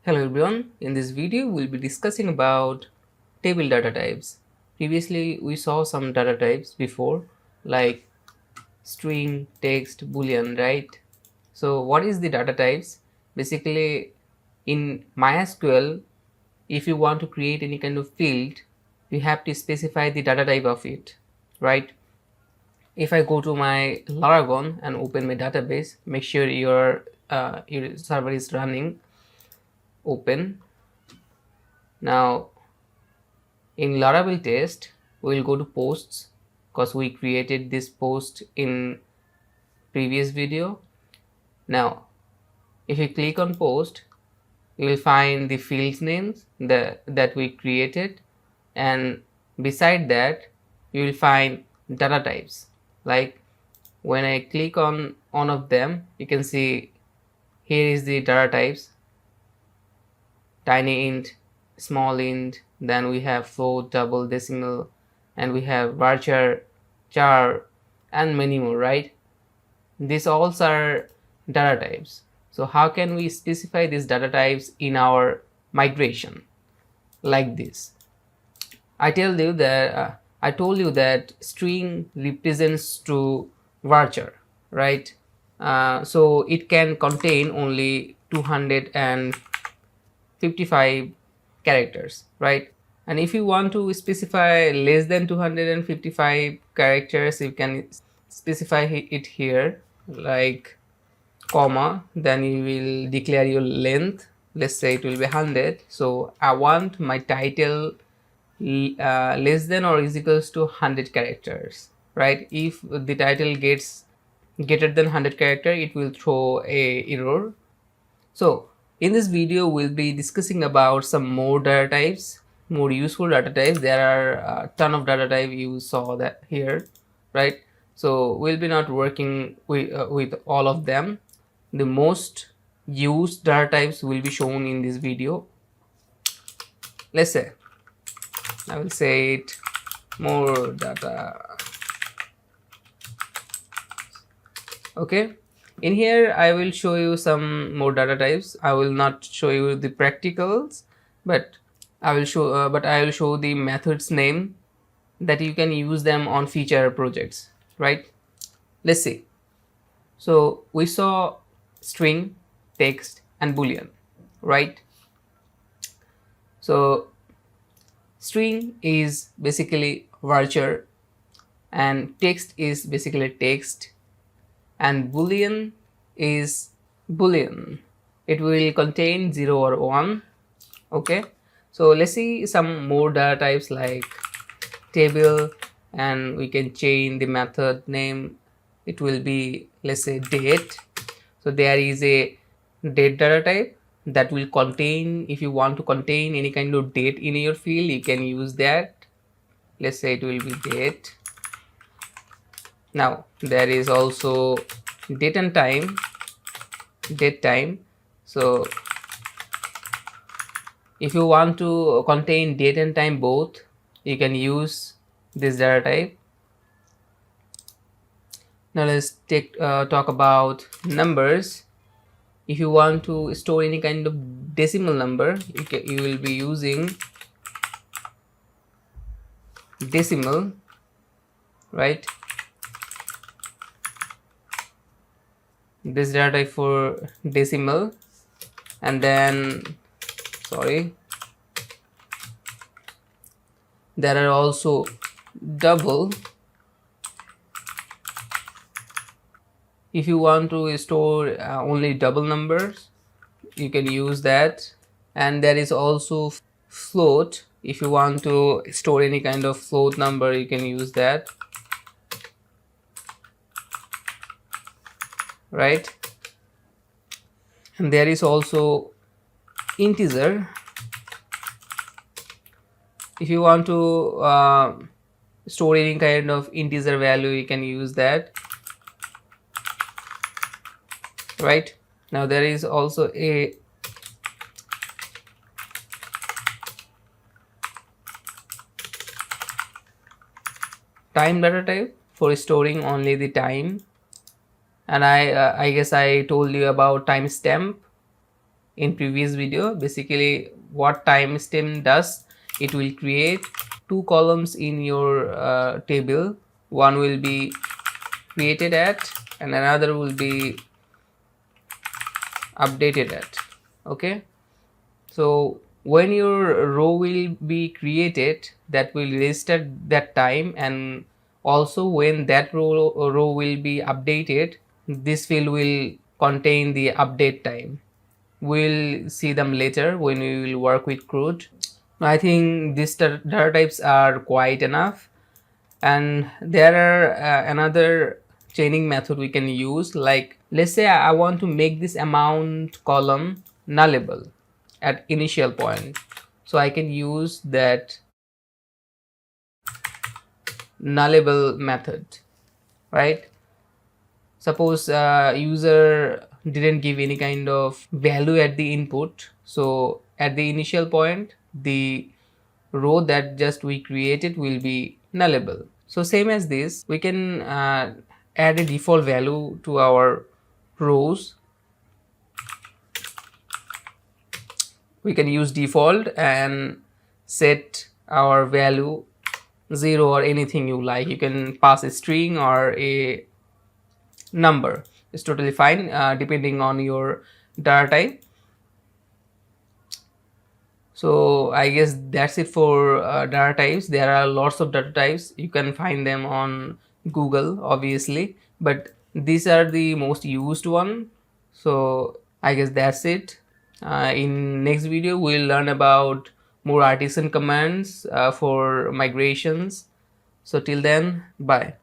Hello everyone, in this video we'll be discussing about table data types. Previously we saw some data types before like string, text, boolean, right? So what is the data types? Basically in MySQL, if you want to create any kind of field, you have to specify the data type of it, right? If I go to my Laravel and open my database, make sure your server is running. Open. Now in Laravel test, we'll go to posts because we created this post in previous video. Now, if you click on post, you will find the fields names that we created, and beside that, you will find data types. Like when I click on one of them, you can see here is the data types: tiny int, small int, then we have float, double, decimal, and we have varchar, char, and many more, right? These all are data types. So how can we specify these data types in our migration? Like this. I told you that string represents to varchar, right? So it can contain only 255 characters, right? And if you want to specify less than 255 characters, you can specify it here, like comma, then you will declare your length. Let's say it will be 100. So I want my title less than or is equals to 100 characters, right? If the title gets greater than 100 character, it will throw a error. So in this video we'll be discussing about some more data types, more useful data types. There are a ton of data type, you saw that here, right? So we'll be not working with all of them. The most used data types will be shown in this video. Let's say I will say it more data. Okay, in here I will show you some more data types. I will not show you the practicals, but I will show the methods name that you can use them on future projects, right? Let's see. So we saw string, text, and boolean, right? So string is basically varchar, and text is basically text, and boolean is boolean. It will contain 0 or 1. Okay, so let's see some more data types like table, and we can change the method name. It will be, let's say, date. So there is a date data type that will contain, if you want to contain any kind of date in your field, you can use that. Let's say it will be date. Now there is also date and time, date time. So if you want to contain date and time both, you can use this data type. Now let's talk about numbers. If you want to store any kind of decimal number, you will be using decimal, right? This data type for decimal. And then there are also double. If you want to store only double numbers, you can use that. And there is also float. If you want to store any kind of float number, you can use that, right? And there is also integer. If you want to store any kind of integer value, you can use that, right? Now there is also a time data type for storing only the time. And I guess I told you about timestamp. in previous video. Basically what timestamp does, it will create two columns in your table. One will be created at and another will be updated at. Okay, so when your row will be created, that will register that time, and also when that row will be updated, this field will contain the update time. We'll see them later when we will work with crude. I think these data types are quite enough, and there are another chaining method we can use. Like, let's say I want to make this amount column nullable at initial point, so I can use that nullable method, right? Suppose user didn't give any kind of value at the input, so at the initial point the row that just we created will be nullable. So same as this, we can add a default value to our rows. We can use default and set our value 0 or anything you like. You can pass a string or a number, it's totally fine depending on your data type. So I guess that's it for data types. There are lots of data types, you can find them on Google obviously, but these are the most used one. So I guess that's it. In next video we'll learn about more artisan commands for migrations. So till then, bye.